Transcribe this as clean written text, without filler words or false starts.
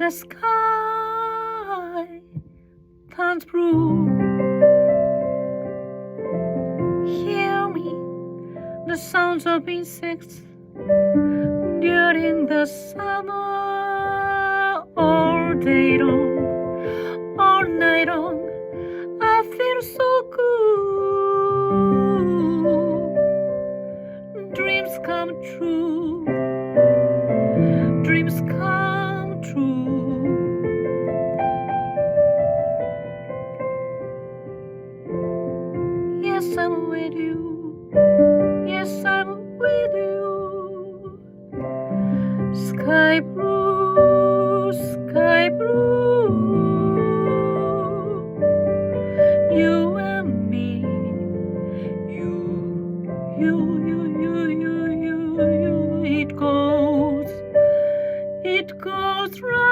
The sky turns blue. Hear me, the sounds of insects during the summer. All day long, all night long, I feel so good. Dreams come true. Dreams come true. Yes, I'm with you. Yes, I'm with you. Sky blue, sky blue. You and me. You. It goes right.